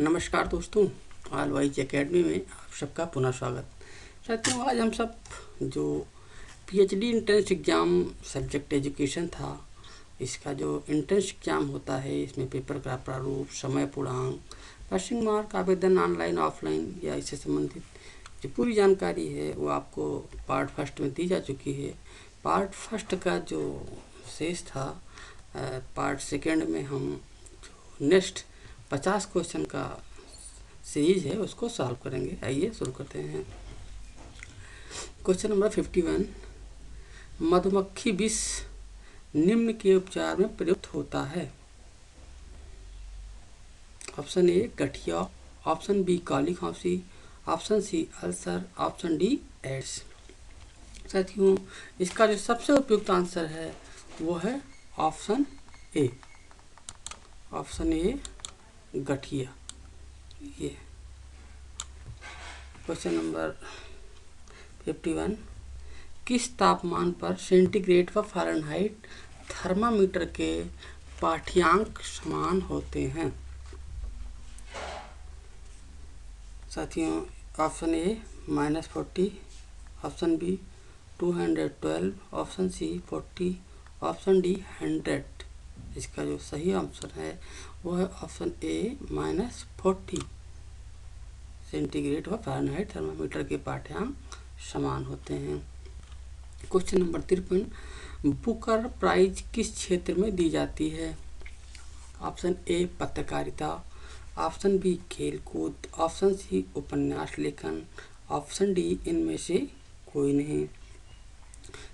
नमस्कार दोस्तों, all wise academy में आप सबका पुनः स्वागत। साथियों, आज हम सब जो PhD entrance exam subject education था, इसका जो एंट्रेंस एग्ज़ाम होता है, इसमें पेपर का प्रारूप, समय पूर्णांक, पासिंग मार्क, आवेदन ऑनलाइन ऑफलाइन या इससे संबंधित जो पूरी जानकारी है वो आपको पार्ट फर्स्ट में दी जा चुकी है। पार्ट फर्स्ट का जो शेष था, पार्ट सेकेंड में हम नेक्स्ट 50 क्वेश्चन का सीरीज है उसको सॉल्व करेंगे। आइए शुरू करते हैं। क्वेश्चन नंबर 51, मधुमक्खी विष निम्न के उपचार में प्रयुक्त होता है। ऑप्शन ए गठिया, ऑप्शन बी काली खांसी, option C ulcer, option D AIDS. साथियों, इसका जो सबसे उपयुक्त आंसर है वो है ऑप्शन ए। ऑप्शन ए गठिया। ये क्वेश्चन नंबर 51, किस तापमान पर सेंटीग्रेड व फ़ारेनहाइट थर्मामीटर के पाठ्यांक समान होते हैं। साथियों, option A -40, option B 212, option C 40, option D 100। इसका जो सही आंसर है वो है ऑप्शन ए -40। सेंटीग्रेड व फ़ारेनहाइट थर्मामीटर के पाठ्यांक समान होते हैं। क्वेश्चन नंबर 53, बुकर प्राइज किस क्षेत्र में दी जाती है। ऑप्शन ए पत्रकारिता, ऑप्शन बी खेलकूद, ऑप्शन सी उपन्यास लेखन, ऑप्शन डी इनमें से कोई नहीं।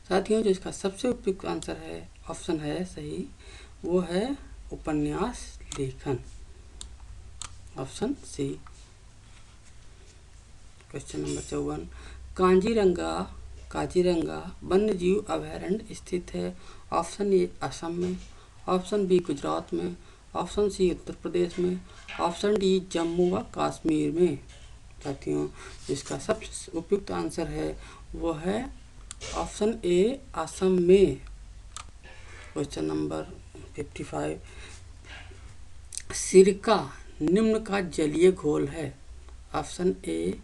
साथियों, जो इसका सबसे उपयुक्त आंसर है, ऑप्शन है सही, वो है उपन्यास लेखन, option C. Question number 54, Kaziranga वन्यजीव अभयारण्य स्थित है। ऑप्शन ए असम में, ऑप्शन बी गुजरात में, ऑप्शन सी उत्तर प्रदेश में, ऑप्शन डी जम्मू व कश्मीर में। साथियों, इसका सबसे उपयुक्त आंसर है वो है ऑप्शन ए असम में। क्वेश्चन नंबर 55, सिरका निम्न का जलीय घोल है। ऑप्शन ए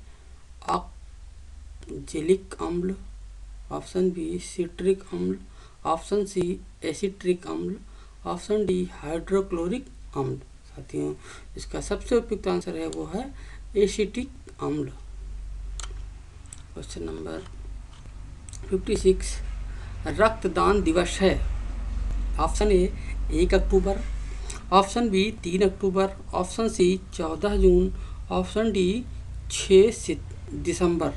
ऑक्जेलिक अम्ल, ऑप्शन बी सिट्रिक अम्ल, ऑप्शन सी एसिट्रिक अम्ल, ऑप्शन डी हाइड्रोक्लोरिक अम्ल। साथियों, इसका सबसे उपयुक्त आंसर है वो है एसिटिक अम्ल। क्वेश्चन नंबर 56, रक्तदान दिवस है। ऑप्शन ए 1 अक्टूबर, ऑप्शन बी 3 अक्टूबर, ऑप्शन सी 14 जून, ऑप्शन डी 6 दिसंबर।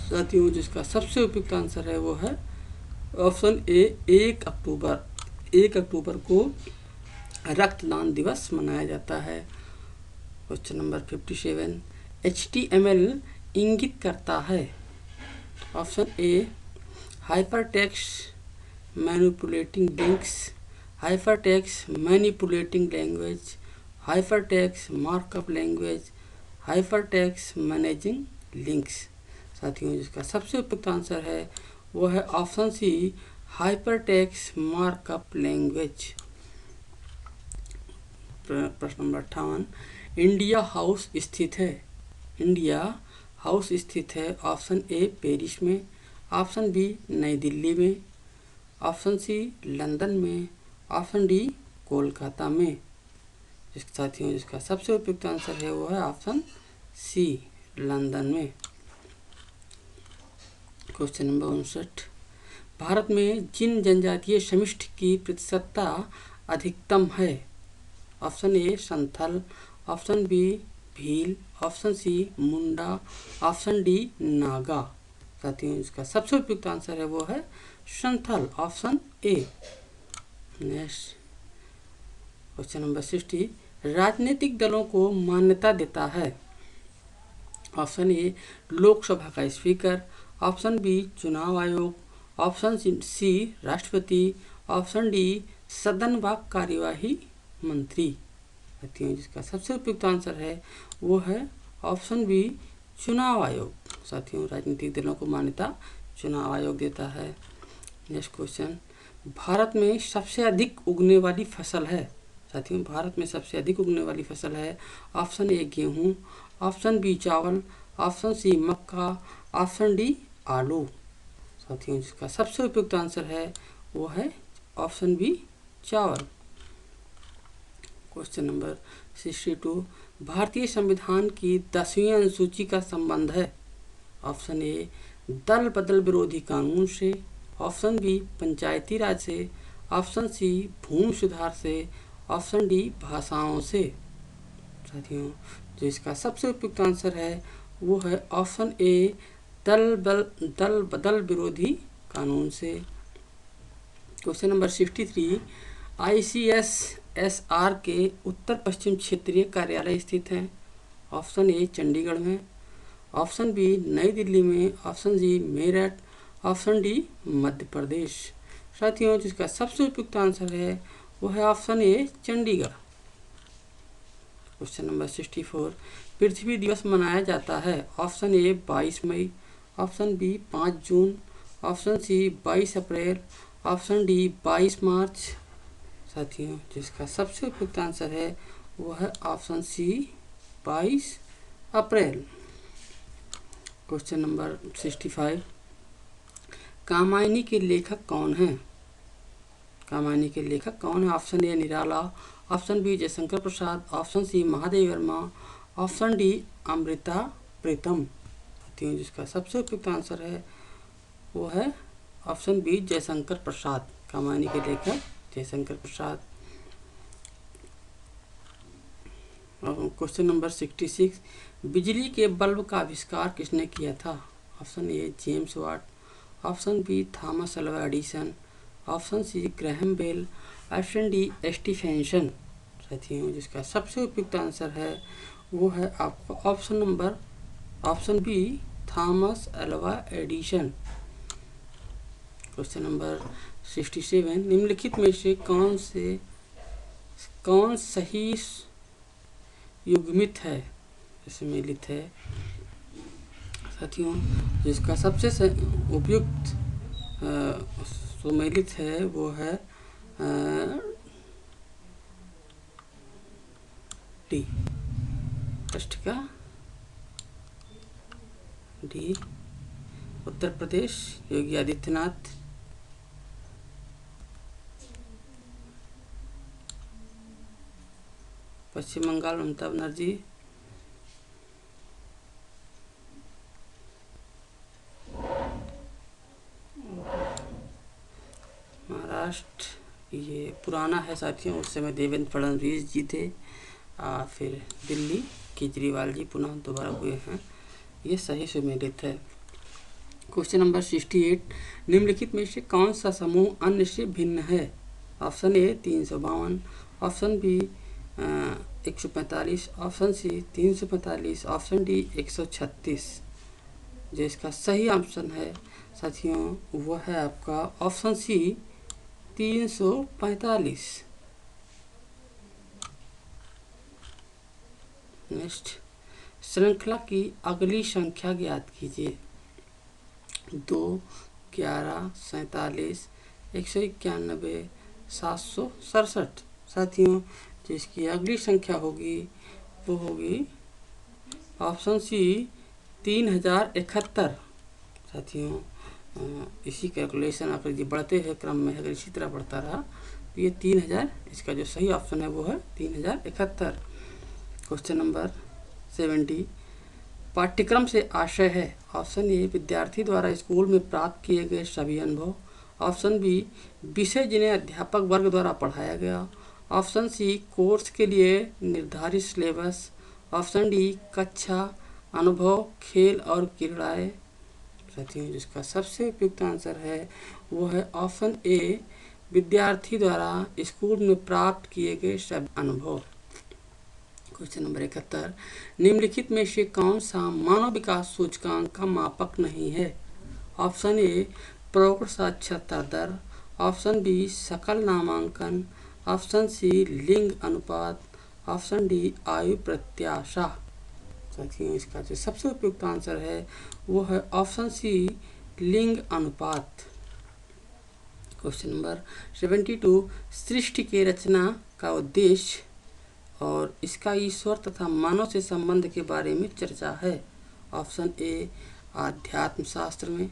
साथियों, जिसका सबसे उपयुक्त आंसर है वो है ऑप्शन ए 1 अक्टूबर। 1 अक्टूबर को रक्तदान दिवस मनाया जाता है। क्वेश्चन नंबर 57, HTML इंगित करता है। Option A hypertext manipulating links, hypertext manipulating language, hypertext markup language, hypertext managing links. साथियों, जिसका सबसे उपयुक्त आंसर है वो है option C hypertext markup language. प्रश्न नंबर 58, इंडिया हाउस स्थित है। इंडिया हाउस स्थित है ऑप्शन ए पेरिस में, ऑप्शन बी नई दिल्ली में, ऑप्शन सी लंदन में, ऑप्शन डी कोलकाता में। साथियों, जिसका सबसे उपयुक्त आंसर है वो है ऑप्शन सी लंदन में। क्वेश्चन नंबर 59, भारत में जिन जनजातीय समिष्टि की प्रतिशतता अधिकतम है। Option A Santhal, option B Bhil, option C Munda, option D Naga. साथियों, इसका सबसे उपयुक्त आंसर है वो है Santhal, option A. Next question number 60, राजनीतिक दलों को मान्यता देता है। ऑप्शन ए लोकसभा का स्पीकर, ऑप्शन बी चुनाव आयोग, ऑप्शन सी राष्ट्रपति, ऑप्शन डी सदन व कार्यवाही मंत्री। साथियों, जिसका सबसे उपयुक्त आंसर है वो है ऑप्शन बी चुनाव आयोग। साथियों, राजनीतिक दलों को मान्यता चुनाव आयोग देता है। नेक्स्ट क्वेश्चन, भारत में सबसे अधिक उगने वाली फसल है। साथियों भारत में सबसे अधिक उगने वाली फसल है ऑप्शन ए गेहूँ, ऑप्शन बी चावल, ऑप्शन सी मक्का, ऑप्शन डी आलू। साथियों जिसका सबसे उपयुक्त आंसर है वो है ऑप्शन बी चावल। क्वेश्चन नंबर 62, भारतीय संविधान की 10वीं अनुसूची का संबंध है ऑप्शन ए दल बदल विरोधी कानून से, ऑप्शन बी पंचायती राज से, ऑप्शन सी भूमि सुधार से, ऑप्शन डी भाषाओं से। साथियों जो इसका सबसे उपयुक्त आंसर है वो है ऑप्शन ए दल बदल विरोधी कानून से। क्वेश्चन नंबर 63, ICSSR के उत्तर पश्चिम क्षेत्रीय कार्यालय स्थित हैं ऑप्शन ए चंडीगढ़ में, ऑप्शन बी नई दिल्ली में, option C Meerut, option D Madhya Pradesh. साथियों जिसका सबसे उपयुक्त आंसर है वो है option A Chandigarh. Question number 64, पृथ्वी दिवस मनाया जाता है ऑप्शन ए 22 मई, ऑप्शन बी 5 जून, ऑप्शन सी 22 अप्रैल, ऑप्शन डी 22 मार्च। साथियों जिसका सबसे उपयुक्त आंसर है वो है ऑप्शन सी 22 अप्रैल। क्वेश्चन नंबर 65, कामायनी के लेखक कौन हैं? कामायनी के लेखक कौन है? Option A Nirala, option B Jaishankar Prasad, option C Mahadev Verma, option D Amrita Pritam. साथियों जिसका सबसे उपयुक्त आंसर है वो है ऑप्शन बी जयशंकर प्रसाद। कामायनी के लेखक जयशंकर प्रसाद। क्वेश्चन नंबर 66, बिजली के बल्ब का आविष्कार किसने किया था? Option A James Watt, option B Thomas Alva Edison, option C Graham Bell, option D Stephenson. साथियों जिसका सबसे उपयुक्त आंसर है वो है आपका option B Thomas Alva Edison. Question number 67, निम्नलिखित में से कौन सही युग्मित है, सम्मिलित है? साथियों जिसका सबसे उपयुक्त सम्मिलित है वो है डी, फर्स्ट का डी, उत्तर प्रदेश योगी आदित्यनाथ। पश्चिम बंगाल ममता बनर्जी, महाराष्ट्र ये पुराना है साथियों, उस समय देवेंद्र फडणवीस जी थे, फिर दिल्ली केजरीवाल जी पुनः दोबारा हुए हैं। ये सही सुमेलित है। क्वेश्चन नंबर 68, निम्नलिखित में से कौन सा समूह अन्य से भिन्न है? Option A 352, option B 145, option C 345, option D 136। जो इसका सही ऑप्शन है साथियों वो है आपका ऑप्शन सी 345। नेक्स्ट, श्रृंखला की अगली संख्या ज्ञात कीजिए। 2, 11, 47, 191, 767। साथियों जिसकी अगली संख्या होगी वो होगी ऑप्शन सी 3071। साथियों इसी कैलकुलेशन अगर ये बढ़ते हैं क्रम में, अगर इसी तरह बढ़ता रहा तो ये 3000, इसका जो सही ऑप्शन है वो है 3071। क्वेश्चन नंबर 70, पाठ्यक्रम से आशय है। ऑप्शन ए विद्यार्थी द्वारा स्कूल में प्राप्त किए गए सभी अनुभव, ऑप्शन बी विषय जिन्हें अध्यापक वर्ग द्वारा पढ़ाया गया, ऑप्शन सी कोर्स के लिए निर्धारित सिलेबस, ऑप्शन डी कक्षा अनुभव खेल और क्रीड़ाएँ। साथियों जिसका सबसे उपयुक्त आंसर है वो है ऑप्शन ए विद्यार्थी द्वारा स्कूल में प्राप्त किए गए सब अनुभव। क्वेश्चन नंबर 71, निम्नलिखित में से कौन सा मानव विकास सूचकांक का मापक नहीं है? ऑप्शन ए प्रौढ़ साक्षरता दर, ऑप्शन बी सकल नामांकन, ऑप्शन सी लिंग अनुपात, ऑप्शन डी आयु प्रत्याशा। साथियों इसका जो सबसे उपयुक्त आंसर है वो है ऑप्शन सी लिंग अनुपात। क्वेश्चन नंबर 72, सृष्टि के रचना का उद्देश्य और इसका ईश्वर तथा मानव से संबंध के बारे में चर्चा है। ऑप्शन ए आध्यात्म शास्त्र में,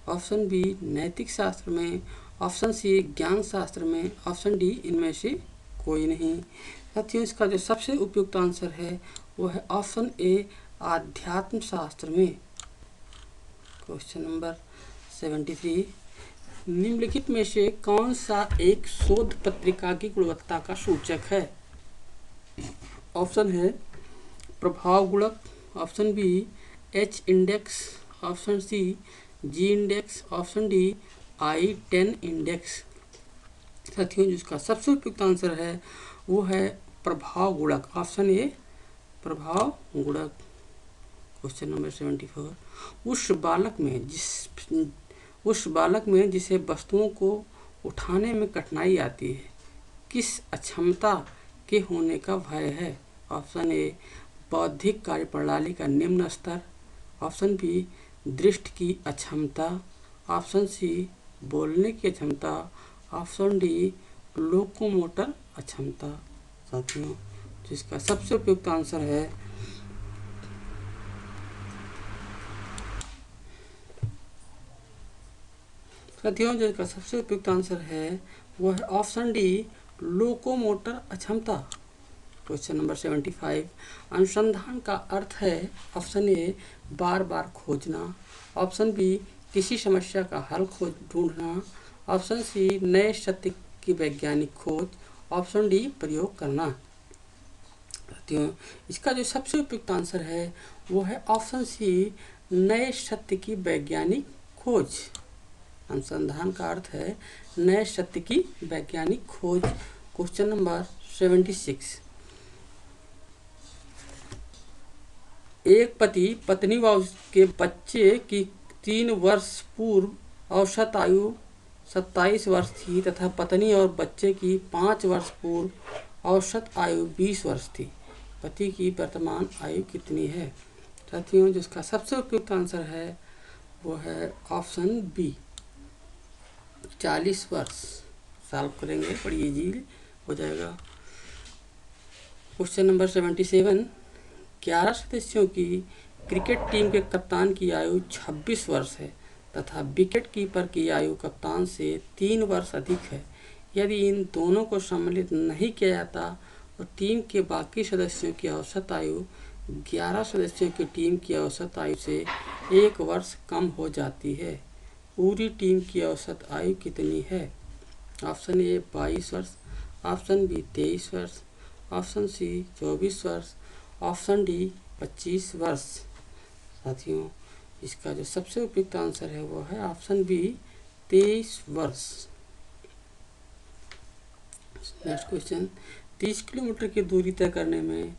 ऑप्शन बी नैतिक शास्त्र में, ऑप्शन सी ज्ञान शास्त्र में, ऑप्शन डी इनमें से कोई नहीं। साथियों, इसका जो सबसे उपयुक्त आंसर है वो है ऑप्शन ए आध्यात्म शास्त्र में। क्वेश्चन नंबर 73, निम्नलिखित में से कौन सा एक शोध पत्रिका की गुणवत्ता का सूचक है? ऑप्शन है प्रभाव गुणक, option B H index, option C G index, option D I10 index. साथियों, जिसका सबसे उपयुक्त आंसर है वो है प्रभाव गुणक, ऑप्शन ए प्रभाव गुणक। क्वेश्चन नंबर 74, उस बालक में जिसे वस्तुओं को उठाने में कठिनाई आती है, किस अक्षमता के होने का भय है? ऑप्शन ए बौद्धिक कार्यप्रणाली का निम्न स्तर, ऑप्शन बी दृष्टि की अक्षमता, ऑप्शन सी बोलने की अक्षमता, ऑप्शन डी लोकोमोटर अक्षमता। साथियों, जिसका सबसे उपयुक्त आंसर है जिसका सबसे उपयुक्त आंसर है वो है ऑप्शन डी लोकोमोटर अक्षमता। क्वेश्चन नंबर 75, अनुसंधान का अर्थ है ऑप्शन ए बार बार खोजना, ऑप्शन बी किसी समस्या का हल खोज ढूंढना, ऑप्शन सी नए सत्य की वैज्ञानिक खोज, ऑप्शन डी प्रयोग करना। साथियों, इसका जो सबसे उपयुक्त आंसर है वो है ऑप्शन सी नए सत्य की वैज्ञानिक खोज। अनुसंधान का अर्थ है नए सत्य की वैज्ञानिक खोज। क्वेश्चन नंबर 76, एक पति पत्नी व उसके बच्चे की 3 वर्ष पूर्व औसत आयु 27 वर्ष थी तथा पत्नी और बच्चे की 5 वर्ष पूर्व औसत आयु 20 वर्ष थी। पति की वर्तमान आयु कितनी है? साथियों, जिसका सबसे उपयुक्त आंसर है वो है ऑप्शन बी 40 वर्ष। सॉल्व करेंगे, बड़ी इजी हो जाएगा। क्वेश्चन नंबर 77, 11 सदस्यों की क्रिकेट टीम के कप्तान की आयु 26 वर्ष है तथा विकेट कीपर की आयु कप्तान से 3 वर्ष अधिक है। यदि इन दोनों को सम्मिलित नहीं किया जाता तो टीम के बाकी सदस्यों की औसत आयु 11 सदस्यों की टीम की औसत आयु से 1 वर्ष कम हो जाती है। पूरी टीम की औसत आयु कितनी है? ऑप्शन ए 22 वर्ष, ऑप्शन बी 23 वर्ष, ऑप्शन सी 24 वर्ष, ऑप्शन डी 25 वर्ष। साथियों, इसका जो सबसे उपयुक्त आंसर है वो है ऑप्शन बी 23 वर्ष। नेक्स्ट क्वेश्चन, 30 किलोमीटर की दूरी तय करने में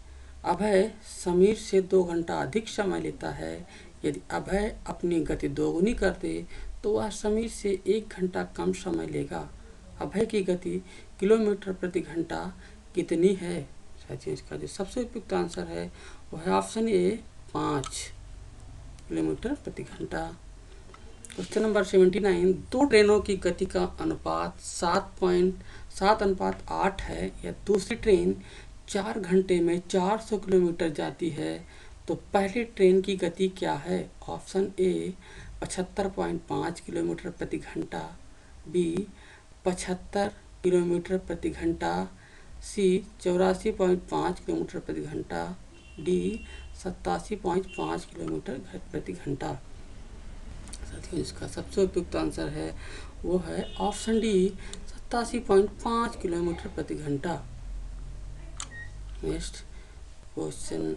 अभय समीर से 2 घंटा अधिक समय लेता है। यदि अभय अपनी गति दोगुनी कर दे तो वह समीर से 1 घंटा कम समय लेगा। अभय की गति किलोमीटर प्रति घंटा कितनी है? साथियों, इसका जो सबसे उपयुक्त आंसर है वो है ऑप्शन ए 5 किलोमीटर प्रति घंटा। क्वेश्चन नंबर 79, 2 ट्रेनों की गति का अनुपात 7.7:8 है या दूसरी ट्रेन 4 घंटे में 400 किलोमीटर जाती है तो पहली ट्रेन की गति क्या है? ऑप्शन ए 75.5 किलोमीटर प्रति घंटा, बी 75 किलोमीटर प्रति घंटा, सी 84.5 किलोमीटर प्रति घंटा, डी 87.5 किलोमीटर प्रति घंटा। साथियों, इसका सबसे उपयुक्त आंसर है वो है ऑप्शन डी 87.5 किलोमीटर प्रति घंटा। नेक्स्ट क्वेश्चन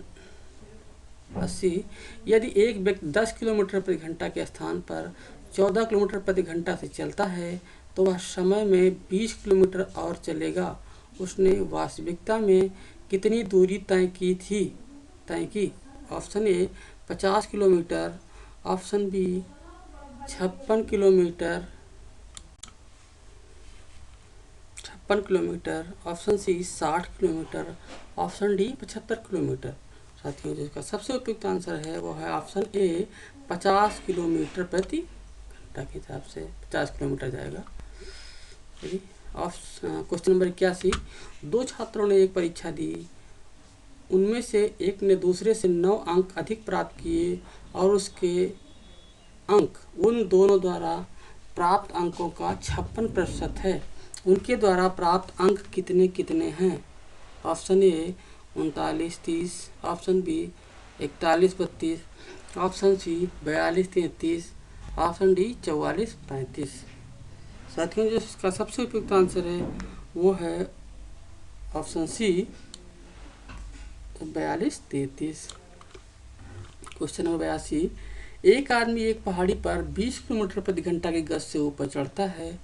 80, यदि एक व्यक्ति 10 किलोमीटर प्रति घंटा के स्थान पर 14 किलोमीटर प्रति घंटा से चलता है तो वह समय में 20 किलोमीटर और चलेगा। उसने वास्तविकता में कितनी दूरी तय की? Option A 50 kilometre, option B 56 kilometre, option C 60 kilometre, option D 75 kilometre. साथियों, जिसका सबसे उपयुक्त आंसर है वो है ऑप्शन ए 50 किलोमीटर प्रति घंटा के हिसाब से 50 किलोमीटर जाएगा। क्वेश्चन नंबर 81, दो छात्रों ने एक परीक्षा दी, उनमें से एक ने दूसरे से 9 अंक अधिक प्राप्त किए और उसके अंक उन दोनों द्वारा प्राप्त अंकों का 56% है। उनके द्वारा प्राप्त अंक कितने कितने हैं? Option A 39-30, option B 41-32, option C 42-33, option D 44-35। साथियों, जो इसका सबसे उपयुक्त आंसर है वो है ऑप्शन सी 42-33। क्वेश्चन नंबर 82, एक आदमी एक पहाड़ी पर 20 किलोमीटर प्रति घंटा की गति से ऊपर चढ़ता है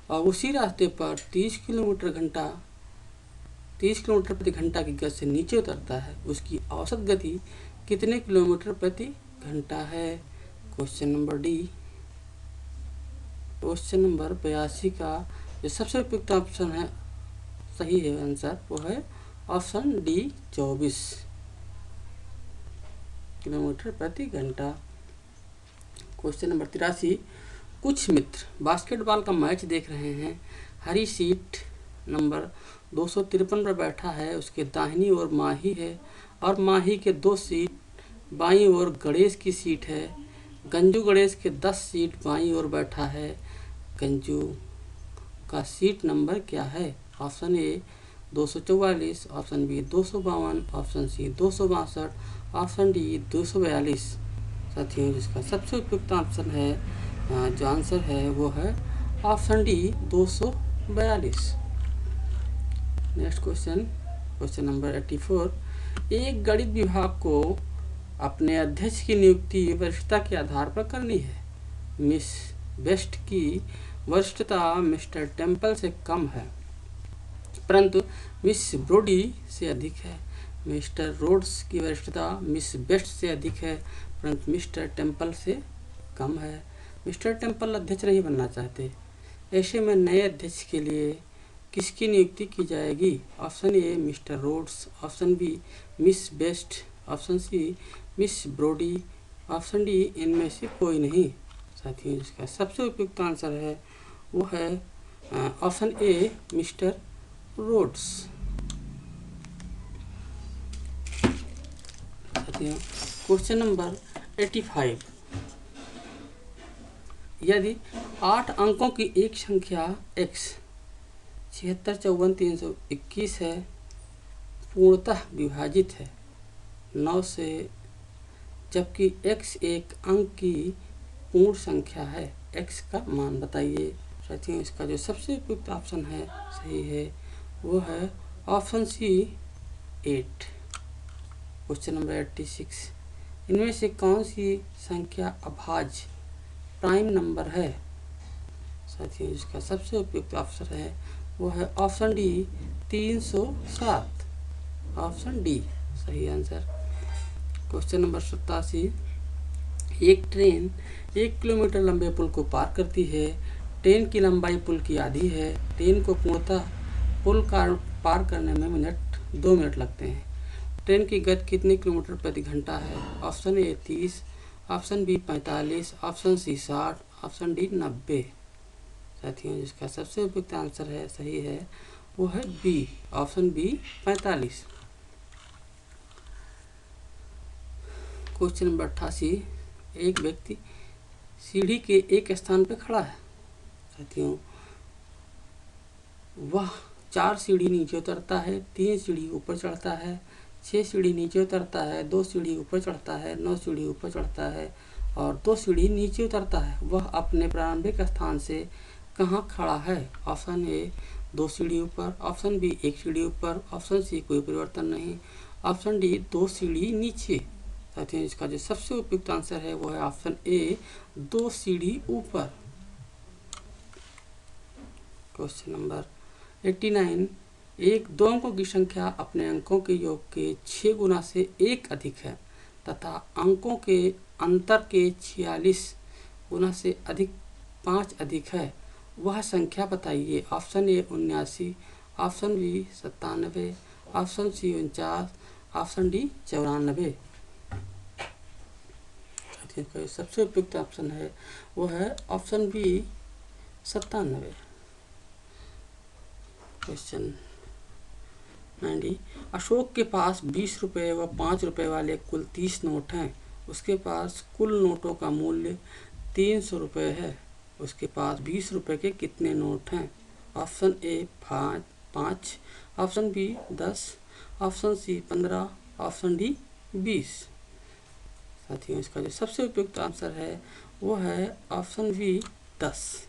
और उसी रास्ते पर 30 किलोमीटर प्रति घंटा की गति से नीचे उतरता है। उसकी औसत गति कितने किलोमीटर प्रति घंटा है? क्वेश्चन नंबर 82 का जो सबसे उपयुक्त ऑप्शन है, सही है आंसर, वो है ऑप्शन डी 24 किलोमीटर प्रति घंटा। क्वेश्चन नंबर 83, कुछ मित्र बास्केटबॉल का मैच देख रहे हैं। हरी सीट नंबर 253 पर बैठा है, उसके दाहिनी ओर माही है और माही के 2 सीट बाईं ओर गणेश की सीट है। गंजू गणेश के 10 सीट बाईं ओर बैठा है। गंजू का सीट नंबर क्या है? Option A 244, option B 252, option C 262, option D 242। साथियों, जिसका सबसे उपयुक्त ऑप्शन है, जो आंसर है वो है option D 242। Next question number 84, एक गणित विभाग को अपने अध्यक्ष की नियुक्ति वरिष्ठता के आधार पर करनी है। मिस बेस्ट की वरिष्ठता मिस्टर टेम्पल से कम है, परंतु मिस ब्रोडी से अधिक है। मिस्टर रोड्स की वरिष्ठता मिस बेस्ट से अधिक है, परंतु मिस्टर टेम्पल से कम है। मिस्टर टेम्पल अध्यक्ष नहीं बनना चाहते। ऐसे में नए अध्यक्ष के लिए किसकी नियुक्ति की जाएगी? Option A mister Rhodes, option B miss Best, option C miss Brodie, option D इनमें से कोई नहीं। साथियों, जिसका सबसे उपयुक्त आंसर है वो है ऑप्शन ए मिस्टर रोड्स। साथियों, क्वेश्चन नंबर 85, यदि 8 अंकों की एक संख्या x 7654-321 है, पूर्णतः विभाजित है 9 से, जबकि x एक अंक की पूर्ण संख्या है, x का मान बताइए। साथियों, इसका जो सबसे उपयुक्त ऑप्शन है, सही है, वो है ऑप्शन सी 8। क्वेश्चन नंबर 86, इनमें से कौन सी संख्या अभाज्य प्राइम नंबर है? साथियों, इसका सबसे उपयुक्त ऑप्शन है वो है ऑप्शन डी 307, ऑप्शन डी सही आंसर। क्वेश्चन नंबर 87, एक ट्रेन 1 किलोमीटर लंबे पुल को पार करती है। ट्रेन की लंबाई पुल की आधी है। ट्रेन को पूर्णतः पुल पार करने में 2 मिनट लगते हैं। ट्रेन की गति कितने किलोमीटर प्रति घंटा है? Option A 30, option B 45, option C 60, option D 90। साथियों, जिसका सबसे उपयुक्त आंसर है, सही है, वो है B, option B 45। Question number 88, एक व्यक्ति सीढ़ी के एक स्थान पर खड़ा है। साथियों, वह 4 सीढ़ी नीचे उतरता है, 3 सीढ़ी ऊपर चढ़ता है, 6 सीढ़ी नीचे उतरता है, 2 सीढ़ी ऊपर चढ़ता है, 9 सीढ़ी ऊपर चढ़ता है और 2 सीढ़ी नीचे उतरता है। वह अपने प्रारंभिक स्थान से कहाँ खड़ा है? ऑप्शन ए 2 सीढ़ी ऊपर, ऑप्शन बी 1 सीढ़ी ऊपर, ऑप्शन सी कोई परिवर्तन नहीं, ऑप्शन डी 2 सीढ़ी नीचे। साथियों, इसका जो सबसे उपयुक्त आंसर है वो है ऑप्शन ए 2 सीढ़ी ऊपर। क्वेश्चन नंबर 89, एक 2 अंकों की संख्या अपने अंकों के योग के 6 गुना से 1 अधिक है तथा अंकों के अंतर के 46 गुना से अधिक 5 अधिक है, वह संख्या बताइए। Option A 79, option B 97, option C 49, option D 94। सबसे उपयुक्त ऑप्शन है वो है ऑप्शन बी 97। क्वेश्चन 90। अशोक के पास 20 रुपये व 5 रुपये वाले कुल 30 नोट हैं। उसके पास कुल नोटों का मूल्य 300 रुपये है। उसके पास 20 रुपये के कितने नोट हैं? Option A 5, option B 10, option C 15, option D 20। साथियों, इसका जो सबसे उपयुक्त आंसर है वो है option B 10।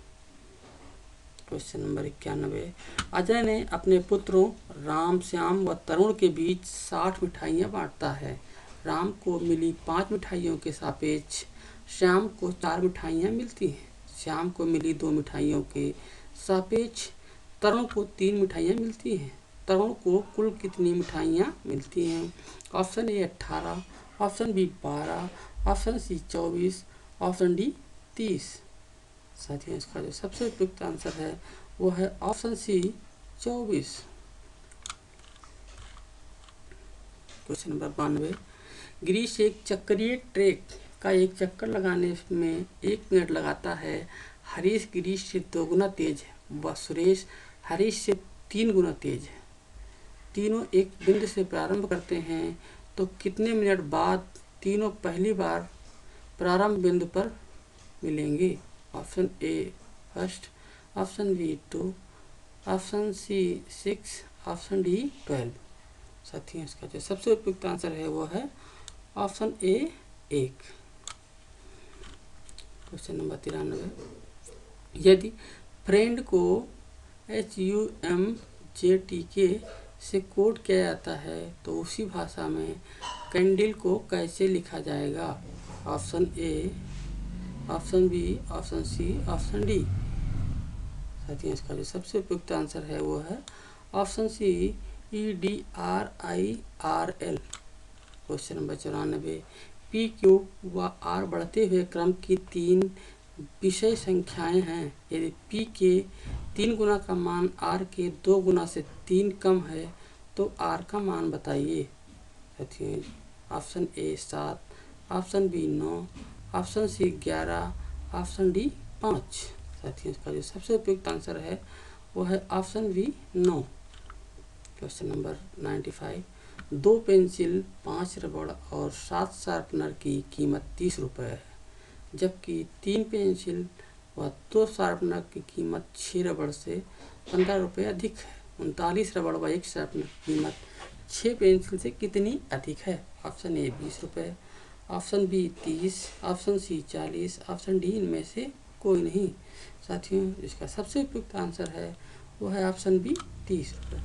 Question number 91। Ajay ने अपने पुत्रों राम, श्याम व तरुण के बीच 60 मिठाइयाँ बांटता है। राम को मिली 5 मिठाइयों के सापेक्ष श्याम को 4 मिठाइयाँ मिलती हैं। श्याम को मिली 2 मिठाइयों के सापेक्ष तरुण को 3 मिठाइयाँ मिलती हैं। तरुण को कुल कितनी मिठाइयाँ मिलती हैं? Option A 18, option B 12, option C 24, option D 30। साथियों, इसका जो सबसे उपयुक्त आंसर है वो है option C 24। Question number 92। Girish एक चक्रीय ट्रैक का एक चक्कर लगाने में 1 मिनट लगाता है। हरीश गिरीश से 2 गुना तेज है व सुरेश हरीश से 3 गुना तेज है। तीनों एक बिंदु से प्रारंभ करते हैं तो कितने मिनट बाद तीनों पहली बार प्रारंभ बिंदु पर मिलेंगे? Option A first, option B 2, option C 6, option D 12। साथियों, इसका जो सबसे उपयुक्त आंसर है वो है ऑप्शन ए 1। Question number 93। यदि फ्रेंड को HUMJTK से कोड किया जाता है तो उसी भाषा में कैंडल को कैसे लिखा जाएगा? Option A, option B, option C, option D. साथियों, इसका जो सबसे उपयुक्त आंसर है वो है option C EDRIRL। Question number 94। P, Q व R बढ़ते हुए क्रम की 3 विषय संख्याएं हैं। यदि P के 3 गुना का मान R के 2 गुना से 3 कम है तो R का मान बताइए। साथियों, option A 7, option B 9, option C 11, option D 5। साथियों, इसका जो सबसे उपयुक्त आंसर है वो है option B 9। Question number 95। 2 pencil, 5 रबड़ और 7 शार्पनर की कीमत 30 रुपये है, जबकि 3 पेंसिल व 2 शार्पनर की कीमत 6 रबड़ से 15 रुपये अधिक है। 39 रबड़ व 1 शार्पनर की कीमत 6 पेंसिल से कितनी अधिक है? ऑप्शन ए 20 रुपये, option B 30, option C 40, option D इनमें से कोई नहीं। साथियों, इसका सबसे उपयुक्त आंसर है वो है ऑप्शन बी 30 रुपये।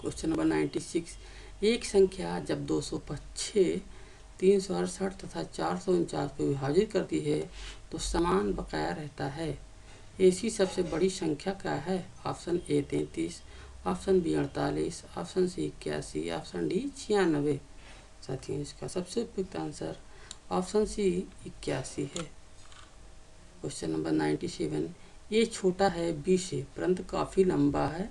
Question number 96। एक संख्या जब 206, 368 तथा 449 को विभाजित करती है तो समान बकाया रहता है। ऐसी सबसे बड़ी संख्या क्या है? Option A 33, option B 48, option C 81, option D 96। साथियों, इसका सबसे उपयुक्त आंसर ऑप्शन सी 81 है। Question number 97। ये छोटा है बी से परंतु काफ़ी लंबा है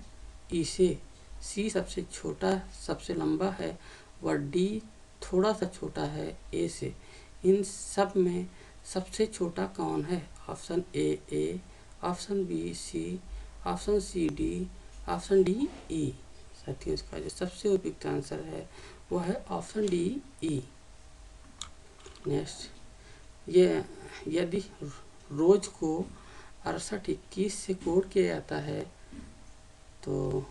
ई से। सी सबसे छोटा सबसे लंबा है व डी थोड़ा सा छोटा है ए से। इन सब में सबसे छोटा कौन है? Option A, option B C, option C D, option D E. साथियों, इसका जो सबसे उपयुक्त आंसर है वो है ऑप्शन डी ई। नेक्स्ट, ये यदि रोज को 6821 से कोड किया जाता है तो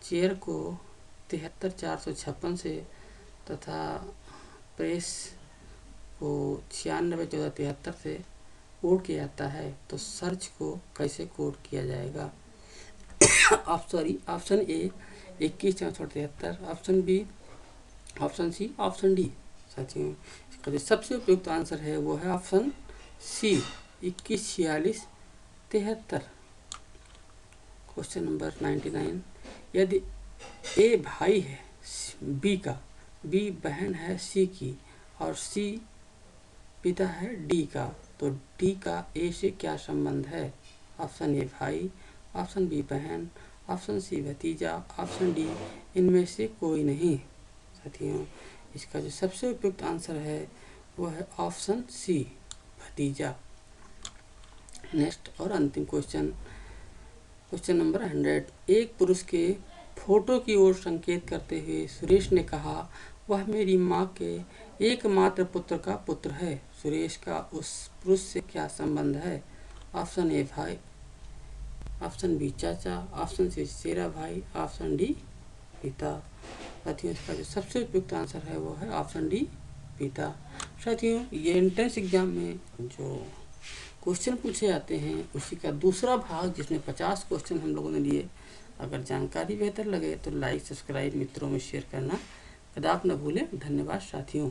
चेयर को 73456 से तथा प्रेस को 961473 से कोड किया जाता है तो सर्च को कैसे कोड किया जाएगा? Option A 21 option B, option C, option D. साथियों, इसका जो सबसे उपयुक्त आंसर है वो है ऑप्शन सी 214673। Question number 99। यदि ए भाई है बी का, बी बहन है सी की और सी पिता है डी का, तो डी का ए से क्या संबंध है? ऑप्शन ए भाई, ऑप्शन बी बहन, ऑप्शन सी भतीजा, ऑप्शन डी इनमें से कोई नहीं। साथियों, इसका जो सबसे उपयुक्त आंसर है वो है ऑप्शन सी भतीजा। नेक्स्ट और अंतिम क्वेश्चन क्वेश्चन नंबर 100। एक पुरुष के फोटो की ओर संकेत करते हुए सुरेश ने कहा, वह मेरी माँ के एकमात्र पुत्र का पुत्र है। सुरेश का उस पुरुष से क्या संबंध है? ऑप्शन ए भाई, ऑप्शन बी चाचा, ऑप्शन सी चचेरा भाई, ऑप्शन डी पिता। साथियों, इसका जो सबसे उपयुक्त आंसर है वो है ऑप्शन डी पिता। साथियों, ये एंट्रेंस एग्जाम में जो क्वेश्चन पूछे जाते हैं उसी का दूसरा भाग, जिसमें 50 क्वेश्चन हम लोगों ने लिए। अगर जानकारी बेहतर लगे तो लाइक, सब्सक्राइब, मित्रों में शेयर करना कदाप न भूलें। धन्यवाद साथियों।